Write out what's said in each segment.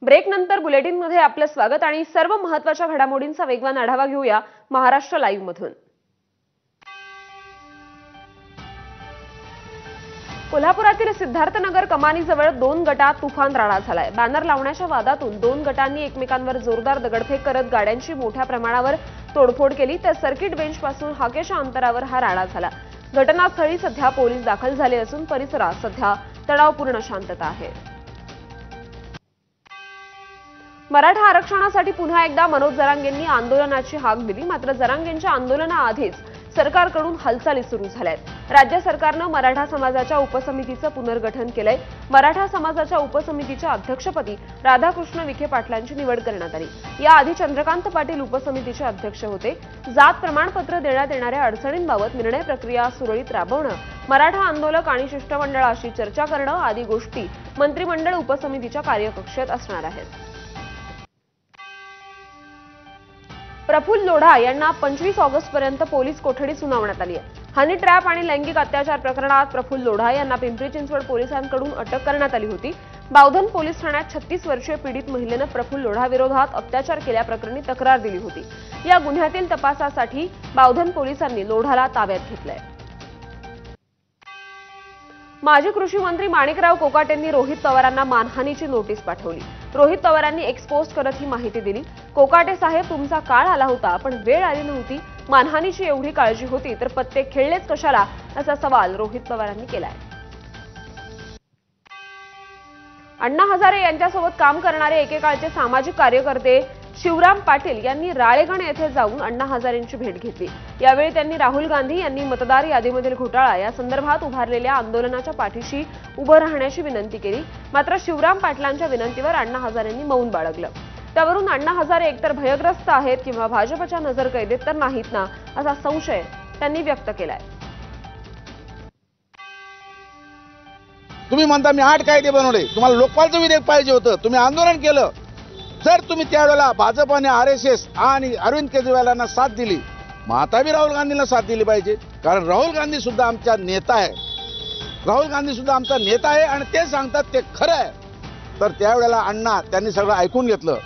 Break नंतर बुलेटिनमध्ये आपलं स्वागत आणि सर्व महत्त्वाच्या घडामोडींचा वेगवान आढावा घेऊया महाराष्ट्र लाईव्ह मधून। कोल्हापुरातील सिद्धार्थनगर कमानीजवळ 2 गटात तुफान राडा झालाय। बॅनर लावण्याच्या वादातून 2 गटांनी एकमेकांवर जोरदार दगडफेक करत गाड्यांची मोठ्या प्रमाणावर तोडफोड केली, तर सर्किट बेंचपासून हाकेच्या अंतरावर हा राडा झाला। घटनास्थळी सध्या पोलीस दाखल झाले असून परिसरात सध्या तणावपूर्ण शांतता आहे। मराठा आरक्षणासाठी पुन्हा एकदा मनोज जरांगेंनी आंदोलनाची हाक दिली, मात्र जरांगेंच्या आंदोलनाआधीच सरकारकडून हालचाली सुरू झाल्यात। राज्य सरकारनं मराठा समाजाच्या उपसमितीचं पुनर्गठन केलंय। मराठा समाजाच्या उपसमितीच्या अध्यक्षपदी राधाकृष्ण विखे पाटलांची निवड करण्यात आली। याआधी चंद्रकांत पाटील उपसमितीचे अध्यक्ष होते। जात प्रमाणपत्र देण्यात येणाऱ्या अडचणींबाबत निर्णय प्रक्रिया सुरळीत राबवणं, मराठा आंदोलक आणि शिष्टमंडळाशी चर्चा करणं आदी गोष्टी मंत्रिमंडळ उपसमितीच्या कार्यकक्षेत असणार आहेत। प्रफुल्ल लोढा यांना 25 ऑगस्टपर्यंत पोलीस कोठडी सुनावण्यात आली आहे। हनी ट्रॅप आणि लैंगिक अत्याचार प्रकरणात प्रफुल्ल लोढा यांना पिंपरी चिंचवड पोलिसांकडून अटक करण्यात आली होती। बावधन पोलीस ठाण्यात 36 वर्षीय पीडित महिलेनं प्रफुल्ल लोढा विरोधात अत्याचार केल्याप्रकरणी तक्रार दिली होती। या गुन्ह्यातील तपासासाठी बावधन पोलिसांनी लोढाला ताब्यात घेतलंय। माजी कृषी मंत्री माणिकराव कोकाटेंनी रोहित पवारांना मानहानीची नोटीस पाठवली। रोहित पवारांनी एक्स पोस्ट करत ही माहिती दिली। कोकाटे साहेब, तुमचा काळ आला होता पण वेळ आली नव्हती। मानहानीची एवढी काळजी होती तर पत्ते खेळलेच कशाला, असा सवाल रोहित पवारांनी केलाय। अण्णा हजारे यांच्यासोबत काम करणारे एकेकाळचे सामाजिक कार्यकर्ते शिवराम पाटील यांनी राळेगण येथे जाऊन अण्णा हजारेंची भेट घेतली। यावेळी त्यांनी राहुल गांधी यांनी मतदार यादीमधील घोटाळा या संदर्भात उभारलेल्या आंदोलनाच्या पाठीशी उभं राहण्याची विनंती केली, मात्र शिवराम पाटलांच्या विनंतीवर अण्णा हजारेंनी मौन बाळगलं। त्यावरून अण्णा हजारे एकतर भयग्रस्त आहेत किंवा भाजपच्या नजरकैदेत तर नाहीत ना, असा संशय त्यांनी व्यक्त केलाय। तुम्ही म्हणता मी 8 कायदे बनवले, तुम्हाला लोकपालचं विधेयक पाहिजे होतं, तुम्ही आंदोलन केलं। जर तुम्ही त्यावेळेला भाजपने आरएसएस आणि अरविंद केजरीवालांना साथ दिली, मग आता भी राहुल गांधींना साथ दिली पाहिजे, कारण राहुल गांधी सुद्धा आमचा नेता आहे। राहुल गांधी सुद्धा आमचा नेता आहे आणि ते सांगतात ते खरं आहे। तर त्यावेळेला अण्णा त्यांनी सगळं ऐकून घेतलं।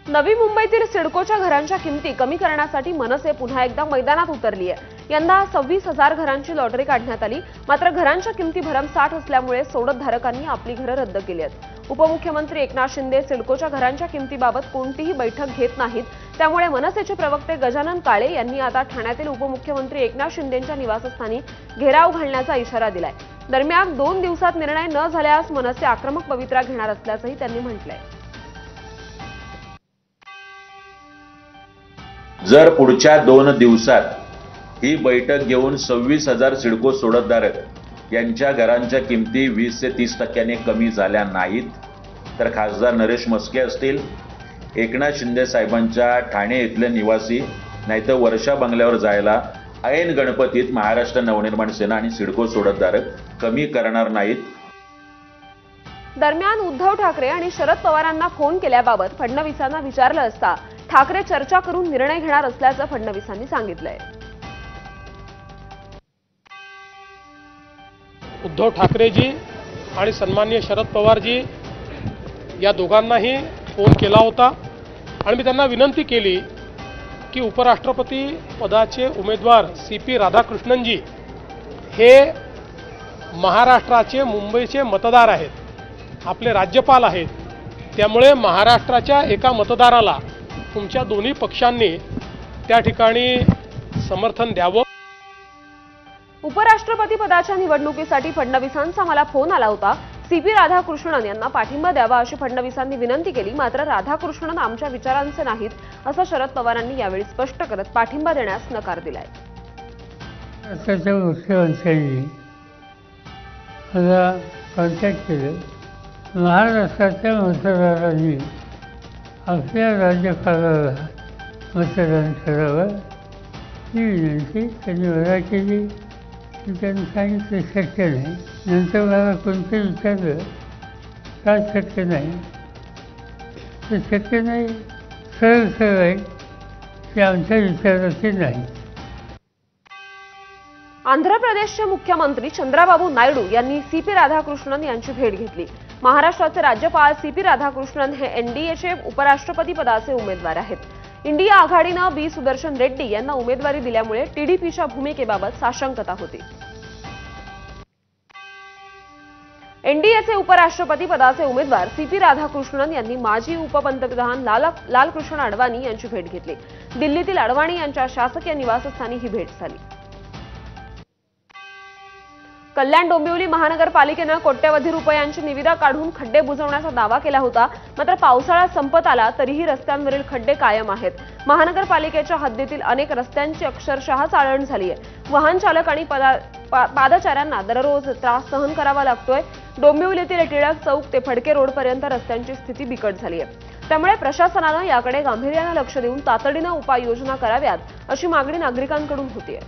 नवी मुंबईतील सिडकोच्या घरांच्या किमती कमी करण्यासाठी मनसे पुन्हा एकदा मैदानात उतरली आहे। यंदा 26,000 घरांची लॉटरी काढण्यात आली, मात्र घरांच्या किमती भरमसाठ असल्यामुळे सोडतधारकांनी आपली घरं रद्द केली आहेत। उपमुख्यमंत्री एकनाथ शिंदे सिडकोच्या घरांच्या किमतीबाबत कोणतीही बैठक घेत नाहीत, त्यामुळे मनसेचे प्रवक्ते गजानन काळे यांनी आता ठाण्यातील उपमुख्यमंत्री एकनाथ शिंदेंच्या निवासस्थानी घेराव घालण्याचा इशारा दिलाय। दरम्यान 2 दिवसात निर्णय न झाल्यास मनसे आक्रमक पवित्रा घेणार असल्याचंही त्यांनी म्हटलंय। जर पुढच्या 2 दिवसात ही बैठक घेऊन 26,000 सिडको सोडतधारक यांच्या घरांच्या किमती 20 ते 30% कमी झाल्या नाहीत, तर खासदार नरेश मस्के असतील, एकनाथ शिंदे साहेबांच्या ठाणे इथले निवासी नाहीतर वर्षा बंगल्यावर जायला ऐन गणपतीत महाराष्ट्र नवनिर्माण सेना आणि सिडको सोडतधारक कमी करणार नाहीत। दरम्यान उद्धव ठाकरे आणि शरद पवारांना फोन केल्याबाबत फडणवीसांना विचारलं असता ठाकरे चर्चा करून निर्णय घेणार असल्याचं फडणवीसांनी सांगितलंय। उद्धव ठाकरेजी आणि सन्माननीय शरद पवारजी या दोघांनाही फोन केला होता आणि मी त्यांना विनंती केली की उपराष्ट्रपती पदाचे उमेदवार CP राधाकृष्णनजी हे महाराष्ट्राचे मुंबईचे मतदार आहेत, आपले राज्यपाल आहेत, त्यामुळे महाराष्ट्राच्या एका मतदाराला तुमच्या दोन्ही पक्षांनी त्या ठिकाणी समर्थन द्यावं। उपराष्ट्रपती पदाच्या निवडणुकीसाठी फडणवीसांचा मला फोन आला होता। CP राधाकृष्णन यांना पाठिंबा द्यावा अशी फडणवीसांनी विनंती केली, मात्र राधाकृष्णन आमच्या विचारांचे नाहीत, असं शरद पवारांनी यावेळी स्पष्ट करत पाठिंबा देण्यास नकार दिलाय। मुख्यमंत्र्यांनी मला कॉन्टॅक्ट केलं। महाराष्ट्राच्या मतदारांनी आपल्या राज्यपालाला मतदान करावं ही विनंती त्यांनी मला केली। त्यांनी सांगितलं शक्य नाही। नंतर मला कोणतं विचारलं का शक्य नाही, तर शक्य नाही सरळ सरळ आहे की आमच्या विचाराचे नाही। आंध्र प्रदेशचे मुख्यमंत्री चंद्राबाबू नायडू यांनी CP राधाकृष्णन यांची भेट घेतली। महाराष्ट्राचे राज्यपाल CP राधाकृष्णन हे NDAचे उपराष्ट्रपती पदाचे उमेदवार आहेत। इंडिया आघाडीनं B सुदर्शन रेड्डी यांना उमेदवारी दिल्यामुळे TDPच्या भूमिकेबाबत साशंकता होती। NDAचे उपराष्ट्रपती पदाचे उमेदवार CP राधाकृष्णन यांनी माजी उपपंतप्रधान लालकृष्ण अडवाणी यांची भेट घेतली। दिल्लीतील अडवाणी यांच्या शासकीय निवासस्थानी ही भेट झाली। कल्याण डोंबिवली महानगरपालिकेनं कोट्यवधी रुपयांची निविदा काढून खड्डे बुजवण्याचा दावा केला होता, मात्र पावसाळा संपत आला तरीही रस्त्यांवरील खड्डे कायम आहेत। महानगरपालिकेच्या हद्दीतील अनेक रस्त्यांची अक्षरशः चाळण झाली आहे। वाहन चालक आणि पादचाऱ्यांना दररोज त्रास सहन करावा लागतोय। डोंबिवलीतील टिळक चौक ते फडके रोडपर्यंत रस्त्यांची स्थिती बिकट झाली आहे। त्यामुळे प्रशासनानं याकडे गांभीर्यानं लक्ष देऊन तातडीनं उपाययोजना कराव्यात अशी मागणी नागरिकांकडून होतीये।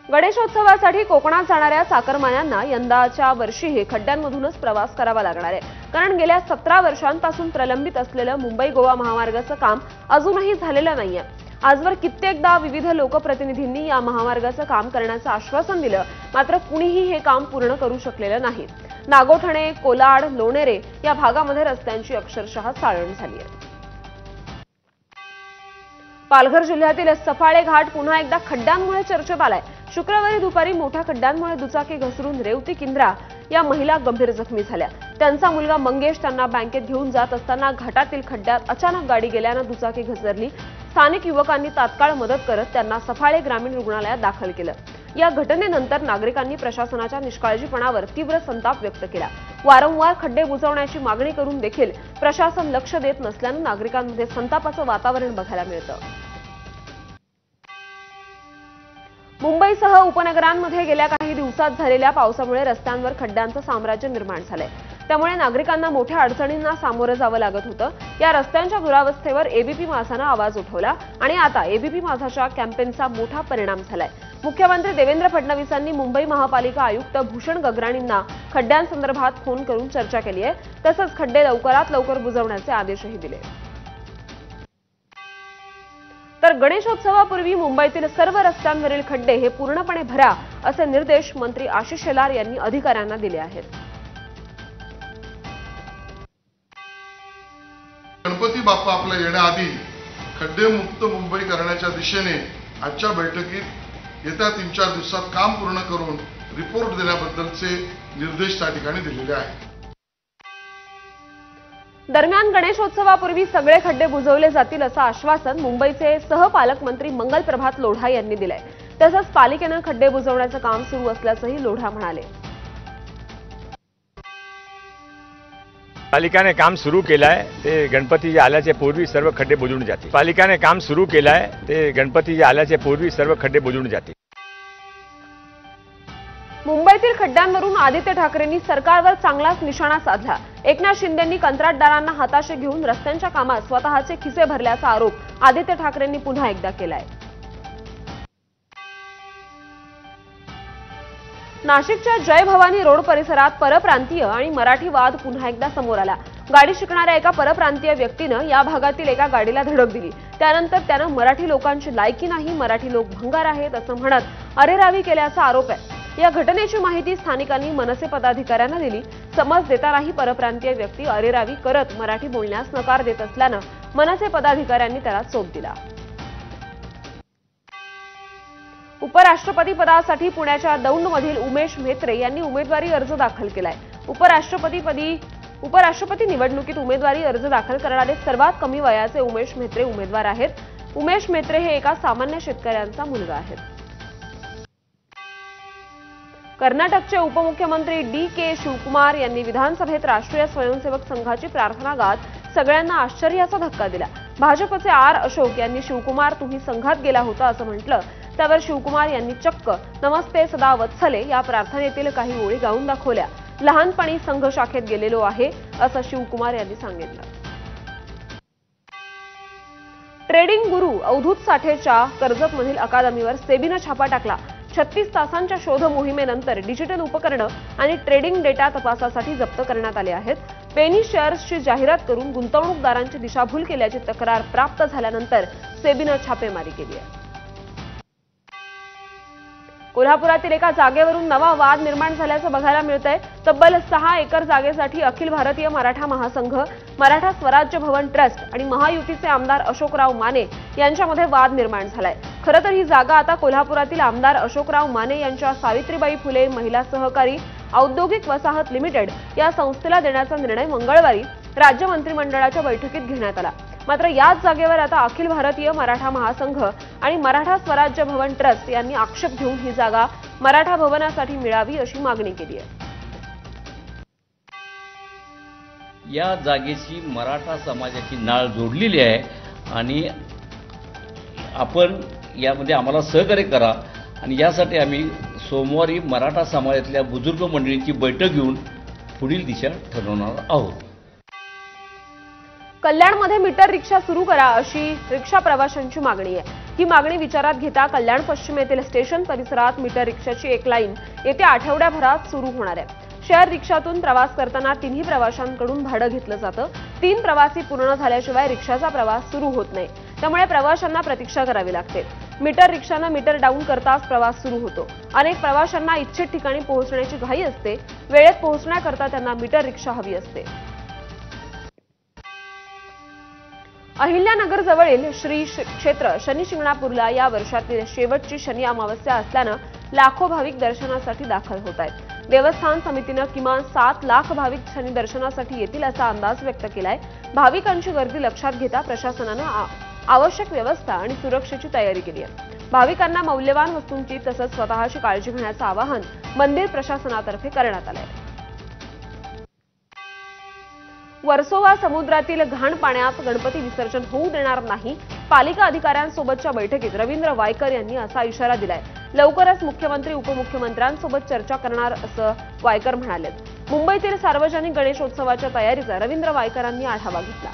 गणेशोत्सवासाठी कोकणात जाणाऱ्या चाकरमान्यांना यंदाच्या वर्षीही खड्ड्यांमधूनच प्रवास करावा लागणार आहे, कारण गेल्या 17 वर्षांपासून प्रलंबित असलेलं मुंबई गोवा महामार्गाचं काम अजूनही झालेलं नाहीये। आजवर कित्येकदा विविध लोकप्रतिनिधींनी या महामार्गाचं काम करण्याचं आश्वासन दिलं, मात्र कुणीही हे काम पूर्ण करू शकलेलं नाही। नागोठणे, कोलाड, लोणेरे या भागामध्ये रस्त्यांची अक्षरशः चाळण झाली आहे। पालघर जिल्ह्यातील सफाळे घाट पुन्हा एकदा खड्ड्यांमुळे चर्चेत आलाय। शुक्रवारी दुपारी मोठ्या खड्ड्यांमुळे दुचाकी घसरून रेवती किंद्रा या महिला गंभीर जखमी झाल्या। त्यांचा मुलगा मंगेश त्यांना बँकेत घेऊन जात असताना घाटातील खड्ड्यात अचानक गाडी गेल्यानं दुचाकी घसरली। स्थानिक युवकांनी तात्काळ मदत करत त्यांना सफाळे ग्रामीण रुग्णालयात दाखल केलं। या घटनेनंतर नागरिकांनी प्रशासनाच्या निष्काळजीपणावर तीव्र संताप व्यक्त केला। वारंवार खड्डे बुजवण्याची मागणी करून देखील प्रशासन लक्ष देत नसल्यानं नागरिकांमध्ये संतापाचं वातावरण बघायला मिळतं। मुंबईसह उपनगरांमध्ये गेल्या काही दिवसात झालेल्या पावसामुळे रस्त्यांवर खड्ड्यांचं साम्राज्य निर्माण झालंय। त्यामुळे नागरिकांना मोठ्या अडचणींना सामोरं जावं लागत होतं। या रस्त्यांच्या दुरावस्थेवर ABP माझानं आवाज उठवला आणि आता ABP माझाच्या कॅम्पेनचा मोठा परिणाम झालाय। मुख्यमंत्री देवेंद्र फडणवीसांनी मुंबई महापालिका आयुक्त भूषण गगराणींना खड्ड्यांसंदर्भात फोन करून चर्चा केली आहे। तसंच खड्डे लवकरात लवकर बुजवण्याचे आदेशही दिले। तर गणेशोत्सवापूर्वी मुंबईतील सर्व रस्त्यांवरील खड्डे हे पूर्णपणे भरा असे निर्देश मंत्री आशिष शेलार यांनी अधिकाऱ्यांना दिले आहेत। गणपती बाप्पा आपल्या येण्याआधी खड्डेमुक्त मुंबई करण्याच्या दिशेने आजच्या बैठकीत येत्या 3-4 दिवसात काम पूर्ण करून रिपोर्ट देण्याबद्दलचे निर्देश त्या ठिकाणी दिलेले आहेत। दरम्यान गणेशोत्सवापूर्वी सगळे खड्डे बुजवले जातील असं आश्वासन मुंबईचे सहपालकमंत्री मंगल प्रभात लोढा यांनी दिलंय। तसंच पालिकेनं खड्डे बुजवण्याचं काम सुरू असल्याचंही लोढा म्हणाले। पालिकाने काम सुरू केलंय, ते गणपती आल्याच्या पूर्वी सर्व खड्डे बुजवून जातील। पालिकाने काम सुरू केलंय, ते गणपती आल्याच्या पूर्वी सर्व खड्डे बुजवून जातील। मुंबईतील खड्ड्यांवरून आदित्य ठाकरेंनी सरकारवर चांगलाच निशाणा साधला। एकनाथ शिंदेंनी कंत्राटदारांना हाताशी घेऊन रस्त्यांच्या कामात स्वतःचे खिसे भरल्याचा आरोप आदित्य ठाकरेंनी पुन्हा एकदा केलाय। नाशिकच्या जय भवानी रोड परिसरात परप्रांतीय आणि मराठी वाद पुन्हा एकदा समोर आला। गाडी शिकणाऱ्या एका परप्रांतीय व्यक्तीनं या भागातील एका गाडीला धडक दिली। त्यानंतर त्यानं मराठी लोकांची लायकी नाही, मराठी लोक भंगार आहेत असं म्हणत अरेरावी केल्याचा आरोप आहे। या घटनेची माहिती स्थानिकांनी मनसे पदाधिकाऱ्यांना दिली। समज देतानाही परप्रांतीय व्यक्ती अरेरावी करत मराठी बोलण्यास नकार देत असल्यानं मनसे पदाधिकाऱ्यांनी त्याला चोप दिला। उपराष्ट्रपती पदासाठी पुण्याच्या दौंडमधील उमेश म्हेत्रे यांनी उमेदवारी अर्ज दाखल केलाय। उपराष्ट्रपती निवडणुकीत उमेदवारी अर्ज दाखल करणारे सर्वात कमी वयाचे उमेश म्हेत्रे उमेदवार आहेत। उमेश म्हेत्रे हे एका सामान्य शेतकऱ्यांचा मुलगा आहेत। कर्नाटकचे उपमुख्यमंत्री DK शिवकुमार यांनी विधानसभेत राष्ट्रीय स्वयंसेवक संघाची प्रार्थना गात सगळ्यांना आश्चर्याचा धक्का दिला। भाजपचे R अशोक यांनी शिवकुमार तुम्ही संघात गेला होता असं म्हटलं। त्यावर शिवकुमार यांनी चक्क नमस्ते सदा वत्सले या प्रार्थनेतील काही ओळी गाऊन दाखवल्या। लहानपणी संघ शाखेत गेलेलो आहे असं शिवकुमार यांनी सांगितलं। ट्रेडिंग गुरु अवधूत साठेच्या कर्जतमधील अकादमीवर सेबीनं छापा टाकला। 36 तासांच्या शोध मोहिमेनंतर डिजिटल उपकरणं आणि ट्रेडिंग डेटा तपासासाठी जप्त करण्यात आले आहेत। पेनी शेअर्सची जाहिरात करून गुंतवणूकदारांची दिशाभूल केल्याची तक्रार प्राप्त झाल्यानंतर सेबीनं छापेमारी केली आहे। कोल्हापुरातील एका जागेवरून नवा वाद निर्माण झाल्याचं बघायला मिळतंय। तब्बल 6 एकर जागेसाठी अखिल भारतीय मराठा महासंघ, मराठा स्वराज्य भवन ट्रस्ट आणि महायुतीचे आमदार अशोकराव माने यांच्यामध्ये वाद निर्माण झालाय। खरं तर ही जागा आता कोल्हापुरातील आमदार अशोकराव माने यांच्या सावित्रीबाई फुले महिला सहकारी औद्योगिक वसाहत लिमिटेड या संस्थेला देण्याचा निर्णय मंगळवारी राज्य मंत्रिमंडळाच्या बैठकीत घेण्यात आला। मात्र याच जागेवर आता अखिल भारतीय मराठा महासंघ आणि मराठा स्वराज्य भवन ट्रस्ट यांनी आक्षेप घेऊन ही जागा मराठा भवनासाठी मिळावी अशी मागणी केली आहे। या जागेची मराठा समाजाची नाळ जोडलेली आहे आणि आपण यामध्ये आम्हाला सहकार्य करा आणि यासाठी आम्ही सोमवारी मराठा समाजातल्या बुजुर्ग मंडळींची बैठक घेऊन पुढील दिशा ठरवणार आहोत। कल्याणमध्ये मीटर रिक्षा सुरू करा अशी रिक्षा प्रवाशांची मागणी आहे। ही मागणी विचारात घेता कल्याण पश्चिम येथील स्टेशन परिसरात मीटर रिक्षाची एक लाईन येत्या आठवड्याभरात सुरू होणार आहे। शेअर रिक्षातून प्रवास करताना तिन्ही प्रवाशांकडून भाडं घेतलं जातं। 3 प्रवासी पूर्ण झाल्याशिवाय रिक्षाचा प्रवास सुरू होत नाही, त्यामुळे प्रवाशांना प्रतीक्षा करावी लागते। मीटर रिक्षानं मीटर डाऊन करताच प्रवास सुरू होतो। अनेक प्रवाशांना इच्छित ठिकाणी पोहोचण्याची घाई असते, वेळेत पोहोचण्याकरता त्यांना मीटर रिक्षा हवी असते। अहिल्यानगर जवळील श्री क्षेत्र शनी शिंगणापूरला या वर्षातील शेवटची शनी अमावस्या असल्यानं लाखो भाविक दर्शनासाठी दाखल होत आहेत। देवस्थान समितीनं किमान 7 लाख भाविक शनी दर्शनासाठी येतील असा अंदाज व्यक्त केलाय। भाविकांची गर्दी लक्षात घेता प्रशासनानं आवश्यक व्यवस्था आणि सुरक्षेची तयारी केली आहे। भाविकांना मौल्यवान वस्तूंची तसंच स्वतःची काळजी घेण्याचं आवाहन मंदिर प्रशासनातर्फे करण्यात आलं आहे। वर्सोवा समुद्रातील घाण पाण्यात गणपती विसर्जन होऊ देणार नाही, पालिका अधिकाऱ्यांसोबतच्या बैठकीत रवींद्र वायकर यांनी असा इशारा दिलाय। लवकरच मुख्यमंत्री उपमुख्यमंत्र्यांसोबत चर्चा करणार असं वायकर म्हणाले। मुंबईतील सार्वजनिक गणेशोत्सवाच्या तयारीचा रवींद्र वायकरांनी आढावा घेतला।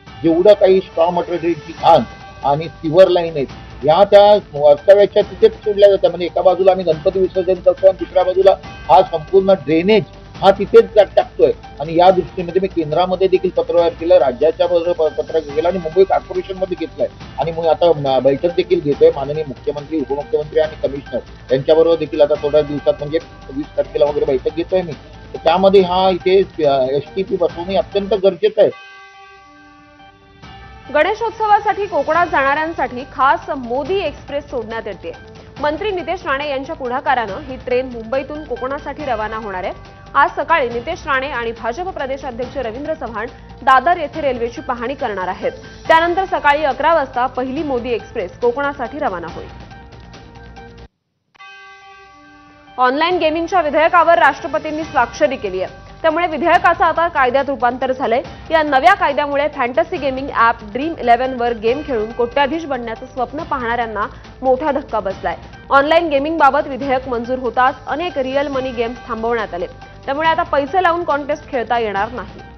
जेवढं काही स्ट्रॉ मटेरियलची घाण आणि सिव्हर लाईन आहेत या त्या वास्तव्याच्या तिथेच सोडल्या जातात। म्हणजे एका बाजूला आम्ही गणपती विसर्जन करतो आणि दुसऱ्या बाजूला हा संपूर्ण ड्रेनेज हा तिथेच टाकतोय आणि या दृष्टीने मी केंद्रामध्ये देखील पत्रव्यवहार केलं, राज्याच्या पत्र केलं आणि मुंबई कॉर्पोरेशनमध्ये घेतलंय आणि मग आता बैठक देखील घेतोय। माननीय मुख्यमंत्री उपमुख्यमंत्री आणि कमिशनर यांच्याबरोबर देखील आता थोड्या दिवसात म्हणजे 20 तारखेला वगैरे बैठक घेतोय मी। त्यामध्ये हा इथे STP बसवणे अत्यंत गरजेचं आहे। गणेशोत्सवासाठी कोकणात जाणाऱ्यांसाठी खास मोदी एक्सप्रेस सोडण्यात येते। मंत्री नितेश राणे यांच्या पुढाकारानं ही ट्रेन मुंबईतून कोकणासाठी रवाना होणार आहे। आज सकाळी नितेश राणे आणि भाजप प्रदेशाध्यक्ष रवींद्र चव्हाण दादर येथे रेल्वेची पाहणी करणार आहेत। त्यानंतर सकाळी 11 वाजता पहिली मोदी एक्सप्रेस कोकणासाठी रवाना होईल। ऑनलाईन गेमिंगच्या विधेयकावर राष्ट्रपतींनी स्वाक्षरी केली आहे, त्यामुळे विधेयकाचं आता कायद्यात रूपांतर झालंय। या नव्या कायद्यामुळे फॅन्टसी गेमिंग ॲप ड्रीम11 वर गेम खेळून कोट्याधीश बनण्याचं स्वप्न पाहणाऱ्यांना मोठा धक्का बसलाय। ऑनलाईन गेमिंगबाबत विधेयक मंजूर होताच अनेक रिअल मनी गेम्स थांबवण्यात आले, त्यामुळे आता पैसे लावून कॉन्टेस्ट खेळता येणार नाही।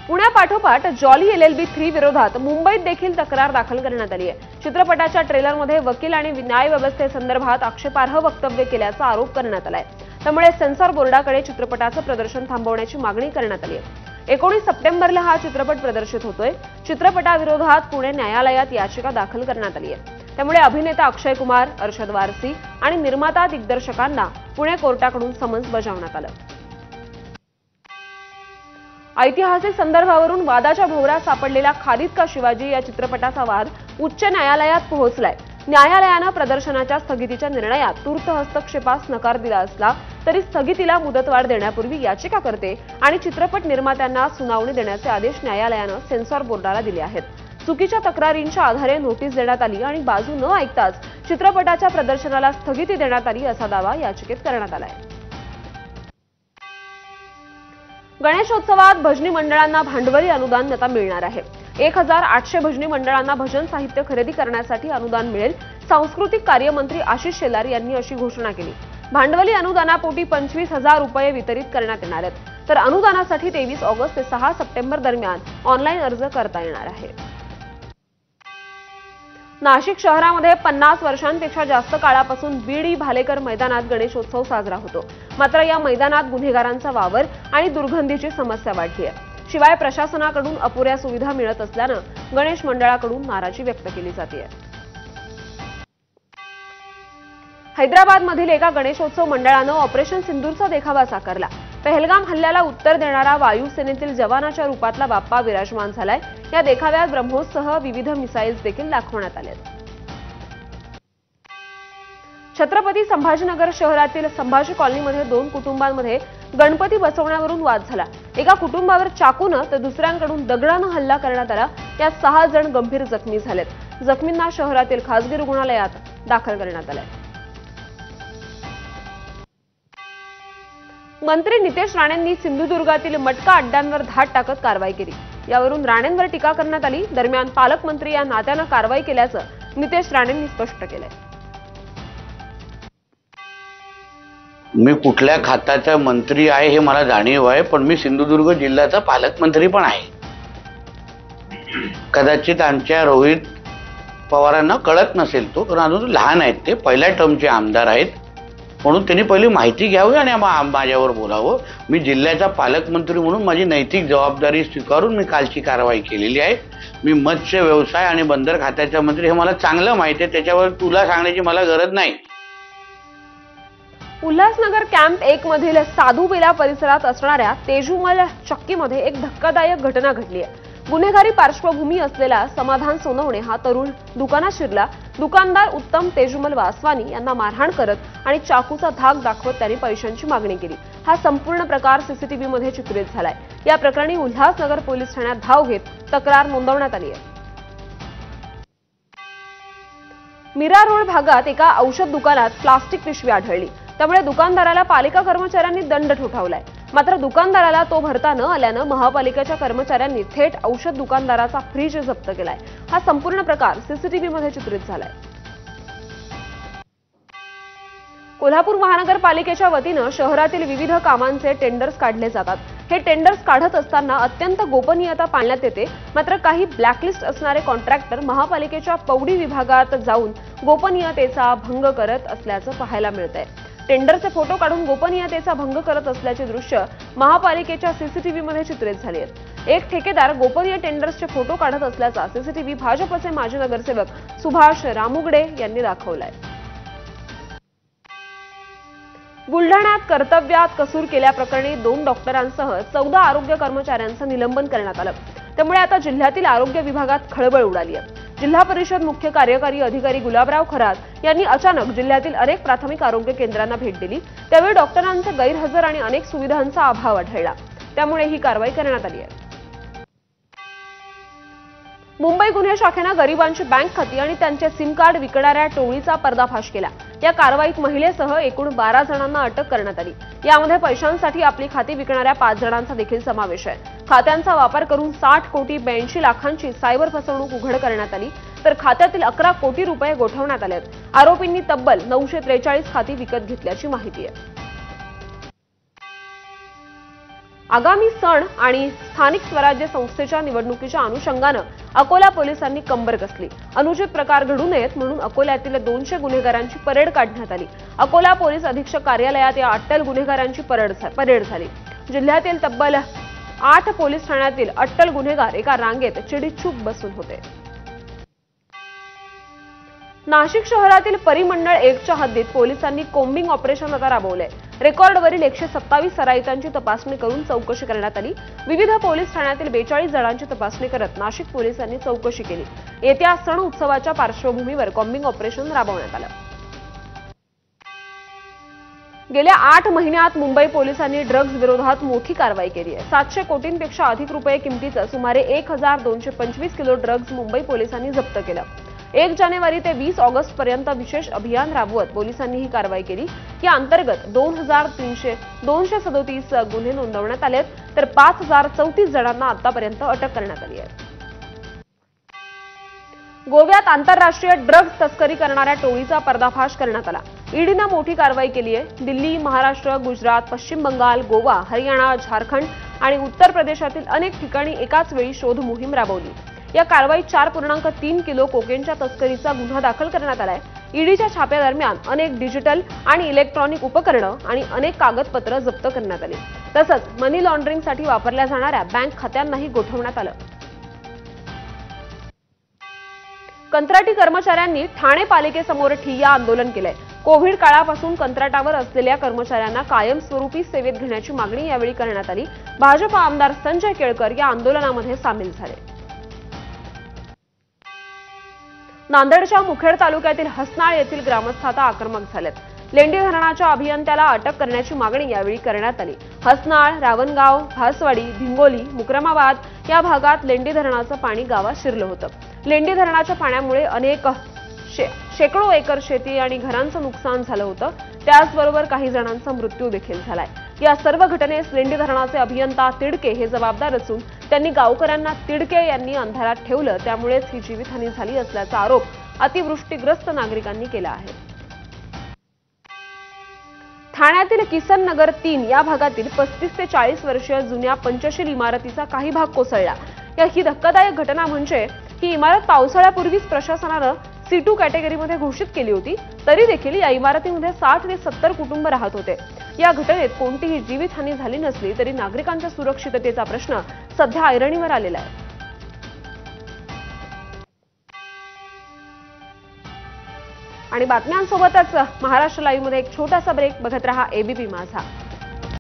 पुण्यापाठोपाठ जॉली LLB 3 विरोधात मुंबईत देखील तक्रार दाखल करण्यात आली आहे। चित्रपटाच्या ट्रेलरमध्ये वकील आणि न्याय व्यवस्थेसंदर्भात आक्षेपार्ह वक्तव्य केल्याचा आरोप करण्यात आलाय, त्यामुळे सेन्सॉर बोर्डाकडे चित्रपटाचं प्रदर्शन थांबवण्याची मागणी करण्यात आली आहे। 19 सप्टेंबरला हा चित्रपट प्रदर्शित होतोय। चित्रपटाविरोधात पुणे न्यायालयात याचिका दाखल करण्यात आली आहे, त्यामुळे अभिनेता अक्षय कुमार, अर्शद वारसी आणि निर्माता दिग्दर्शकांना पुणे कोर्टाकडून समन्स बजावण्यात आलं। ऐतिहासिक संदर्भावरून वादाच्या भोवऱ्यात सापडलेला खालिद का शिवाजी या चित्रपटाचा वाद उच्च न्यायालयात पोहोचलाय। न्यायालयानं प्रदर्शनाच्या स्थगितीच्या निर्णयात तूर्त हस्तक्षेपास नकार दिला असला तरी स्थगितीला मुदतवाढ देण्यापूर्वी याचिकाकर्ते आणि चित्रपट निर्मात्यांना सुनावणी देण्याचे आदेश न्यायालयानं सेन्सॉर बोर्डाला दिले आहेत। चुकीच्या तक्रारींच्या आधारे नोटीस देण्यात आली आणि बाजू न ऐकताच चित्रपटाच्या प्रदर्शनाला स्थगिती देण्यात आली असा दावा याचिकेत करण्यात आलाय। गणेशोत्सवात भजनी मंडळांना भांडवली अनुदान आता मिळणार आहे। 1800 भजनी मंडळांना भजन साहित्य खरेदी करण्यासाठी अनुदान मिळेल। सांस्कृतिक कार्यमंत्री आशिष शेलार यांनी अशी घोषणा केली। भांडवली अनुदानापोटी 25,000 रुपये वितरित करण्यात येणार आहेत, तर अनुदानासाठी 23 ऑगस्ट ते 6 सप्टेंबर दरम्यान ऑनलाईन अर्ज करता येणार आहे। नाशिक शहरामध्ये 50 वर्षांपेक्षा जास्त काळापासून बीडी भालेकर मैदानात गणेशोत्सव साजरा होतो। मात्र या मैदानात गुन्हेगारांचा वावर आणि दुर्गंधीची समस्या वाढली आहे। शिवाय प्रशासनाकडून अपुऱ्या सुविधा मिळत असल्यानं गणेश मंडळाकडून नाराजी व्यक्त केली जाते. हैदराबादमधील एका गणेशोत्सव मंडळानं ऑपरेशन सिंदूरचा देखावा साकारला. पहलगाम हल्ल्याला उत्तर देणारा वायुसेनेतील जवानाच्या रूपातला बाप्पा विराजमान झालाय. या देखाव्यात ब्रह्मोससह विविध मिसाईल्स देखील दाखवण्यात आल्या. छत्रपती संभाजीनगर शहरातील संभाजी कॉलनीमध्ये 2 कुटुंबांमध्ये गणपती बसवण्यावरून वाद झाला. एका कुटुंबावर चाकूनं तर दुसऱ्यांकडून दगडानं हल्ला करण्यात आला. यात 6 जण गंभीर जखमी झालेत. जखमींना शहरातील खासगी रुग्णालयात दाखल करण्यात आलंय. मंत्री नितेश राणेंनी सिंधुदुर्गातील मटका अड्ड्यांवर धाड टाकत कारवाई केली. यावरून राणेंवर टीका करण्यात आली. दरम्यान पालकमंत्री या नात्यानं कारवाई केल्याचं नितेश राणेंनी स्पष्ट केलंय. मी कुठल्या खात्याचा मंत्री आहे हे मला जाणीव आहे, पण मी सिंधुदुर्ग जिल्ह्याचा पालकमंत्री पण आहे. कदाचित आमच्या रोहित पवारांना कळत नसेल तो, कारण अजून लहान आहेत, ते पहिल्या टर्मचे आमदार आहेत, म्हणून त्यांनी पहिली माहिती घ्यावी आणि माझ्यावर बोलावं. मी जिल्ह्याचा पालकमंत्री म्हणून माझी नैतिक जबाबदारी स्वीकारून मी कालची कारवाई केलेली आहे. मी मत्स्य व्यवसाय आणि बंदर खात्याचा मंत्री, हे मला चांगलं माहिती आहे, त्याच्यावर तुला सांगण्याची मला गरज नाही. उल्हासनगर कॅम्प 1 मधील साधुबेला परिसरात असणाऱ्या तेजुमल चक्कीमध्ये एक धक्कादायक घटना घडली आहे. गुन्हेगारी पार्श्वभूमी असलेला समाधान सोनवणे हा तरुण दुकानात शिरला. दुकानदार उत्तम तेजुमल वासवानी यांना मारहाण करत आणि चाकूचा धाक दाखवत त्यांनी पैशांची मागणी केली. हा संपूर्ण प्रकार सीसीटीव्हीमध्ये चित्रित झालाय. या प्रकरणी उल्हासनगर पोलीस ठाण्यात धाव घेत तक्रार नोंदवण्यात आली आहे. मीरा रोड भागात एका औषध दुकानात प्लास्टिक पिशवी आढळली. त्यामुळे दुकानदाराला पालिका कर्मचाऱ्यांनी दंड ठोठावलाय. मात्र दुकानदाराला तो भरता न आल्यानं महापालिकेच्या कर्मचाऱ्यांनी थेट औषध दुकानदाराचा फ्रीज जप्त केलाय. हा संपूर्ण प्रकार सीसीटीव्हीमध्ये चित्रित झालाय. कोल्हापूर महानगरपालिकेच्या वतीनं शहरातील विविध कामांचे टेंडर्स काढले जातात. हे टेंडर्स काढत असताना अत्यंत गोपनीयता पाळण्यात येते. मात्र काही ब्लॅकलिस्ट असणारे कॉन्ट्रॅक्टर महापालिकेच्या पौडी विभागात जाऊन गोपनीयतेचा भंग करत असल्याचं पाहायला मिळतंय. टेंडरचे फोटो काढून गोपनीयतेचा भंग करत असल्याचे दृश्य महापालिकेच्या सीसीटीव्हीमध्ये चित्रित झाली आहेत. एक ठेकेदार गोपनीय टेंडर्सचे फोटो काढत असल्याचा सीसीटीव्ही भाजपचे माजी नगरसेवक सुभाष रामुगडे यांनी दाखवलाय. बुलढाण्यात कर्तव्यात कसूर केल्याप्रकरणी 2 डॉक्टरांसह 14 आरोग्य कर्मचाऱ्यांचं निलंबन करण्यात आलं. त्यामुळे आता जिल्ह्यातील आरोग्य विभागात खळबळ उडाली आहे. जिल्हा परिषद मुख्य कार्यकारी अधिकारी गुलाबराव खरात यांनी अचानक जिल्ह्यातील अनेक प्राथमिक आरोग्य केंद्रांना भेट दिली. त्यावेळी डॉक्टरांचे गैरहजर आणि अनेक सुविधांचा अभाव आढळला. त्यामुळे ही कारवाई करण्यात आली आहे. मुंबई गुन्हे शाखेनं गरिबांची बँक खाती आणि त्यांचे सिम कार्ड विकणाऱ्या टोळीचा पर्दाफाश केला. या कारवाईत महिलेसह एकूण 12 जणांना अटक करण्यात आली. यामध्ये पैशांसाठी आपली खाती विकणाऱ्या 5 जणांचा देखील समावेश आहे. खात्यांचा वापर करून 60 कोटी 82 लाखांची सायबर फसवणूक उघड करण्यात आली, तर खात्यातील 11 कोटी रुपये गोठवण्यात आलेत. आरोपींनी तब्बल 943 खाती विकत घेतल्याची माहिती आहे. आगामी सण आणि स्थानिक स्वराज्य संस्थेच्या निवडणुकीच्या अनुषंगानं अकोला पोलिसांनी कंबर कसली. अनुचित प्रकार घडू नयेत म्हणून अकोल्यातील 200 गुन्हेगारांची परेड काढण्यात आली. अकोला पोलीस अधीक्षक कार्यालयात या अट्टल गुन्हेगारांची परेड झाली. जिल्ह्यातील तब्बल 8 पोलीस ठाण्यातील अट्टल गुन्हेगार एका रांगेत चिडीचूप बसून होते. नाशिक शहरातील परिमंडळ 1च्या हद्दीत पोलिसांनी कोम्बिंग ऑपरेशन आता राबवलंय. रेकॉर्डवरील 127 सराईतांची तपासणी करून चौकशी करण्यात आली. विविध पोलीस ठाण्यातील 42 जणांची तपासणी करत नाशिक पोलिसांनी चौकशी केली. येत्या सण उत्सवाच्या पार्श्वभूमीवर कोम्बिंग ऑपरेशन राबवण्यात आलं. गेल्या 8 महिन्यात मुंबई पोलिसांनी ड्रग्ज विरोधात मोठी कारवाई केली आहे. 700 कोटींपेक्षा अधिक रुपये किमतीचं सुमारे 1225 किलो ड्रग्ज मुंबई पोलिसांनी जप्त केलं. 1 जानेवारी ते 20 ऑगस्ट पर्यंत विशेष अभियान राबवत पोलिसांनी ही कारवाई केली. या अंतर्गत 237 गुन्हे नोंदवण्यात आलेत, तर 5034 जणांना आतापर्यंत अटक करण्यात आली आहे. गोव्यात आंतरराष्ट्रीय ड्रग्ज तस्करी करणाऱ्या टोळीचा पर्दाफाश करण्यात आला. ईडीनं मोठी कारवाई केली आहे. दिल्ली, महाराष्ट्र, गुजरात, पश्चिम बंगाल, गोवा, हरियाणा, झारखंड आणि उत्तर प्रदेशातील अनेक ठिकाणी एकाच वेळी शोध मोहीम राबवली. या कारवाईत 4.3 किलो कोकेनच्या तस्करीचा गुन्हा दाखल करण्यात आलाय. ईडीच्या छाप्यादरम्यान अनेक डिजिटल आणि इलेक्ट्रॉनिक उपकरणं आणि अनेक कागदपत्र जप्त करण्यात आली. तसंच मनी लॉन्ड्रिंगसाठी वापरल्या जाणाऱ्या बँक खात्यांनाही गोठवण्यात आलं. कंत्राटी कर्मचाऱ्यांनी ठाणे पालिकेसमोर ठिय्या आंदोलन केलंय। कोविड काळापासून कंत्राटावर असलेल्या कर्मचाऱ्यांना कायमस्वरूपी सेवेत घेण्याची मागणी यावेळी करण्यात आली। भाजप आमदार संजय केळकर या आंदोलनामध्ये सामील झाले। नांदेडच्या मुखेड तालुक्यातील हसनाळ येथील ग्रामस्थ आता आक्रमक झालेत। लेंडी धरणाच्या अभियंत्याला अटक करण्याची मागणी यावेळी करण्यात आली। हसनाळ, रावणगाव, भासवाडी, भिंगोली, मुक्रमाबाद या भागात लेंडी धरणाचं पाणी गावात शिरलं होतं। लेंडी धरणाच्या पाण्यामुळे अनेक शेकडो एकर शेती आणि घरांचं नुकसान झालं होतं। त्याचबरोबर काही जणांचा मृत्यू देखील झालाय। या सर्व घटनेस लेंडी धरणाचे अभियंता तिडके हे जबाबदार असून त्यांनी गावकऱ्यांना तिडके यांनी अंधारात ठेवलं, त्यामुळेच ही जीवितहानी झाली असल्याचा आरोप अतिवृष्टीग्रस्त नागरिकांनी केला आहे। ठाण्यातील किसन नगर 3 या भागातील 35 ते 40 वर्षीय जुन्या पंचशील इमारतीचा काही भाग कोसळला। ही धक्कादायक घटना म्हणजे ही इमारत पावसाळ्यापूर्वीच प्रशासनानं C2 कॅटेगरीमध्ये घोषित केली होती, तरी देखील या इमारतीमध्ये 60 ते 70 कुटुंब राहत होते। या घटनेत कोणतीही जीवितहानी झाली नसली तरी नागरिकांच्या सुरक्षिततेचा प्रश्न सध्या ऐरणीवर आलेला आहे। आणि बातम्यांसोबतच महाराष्ट्र लाईव्हमध्ये एक छोटासा ब्रेक बघत रहा ABP माझा।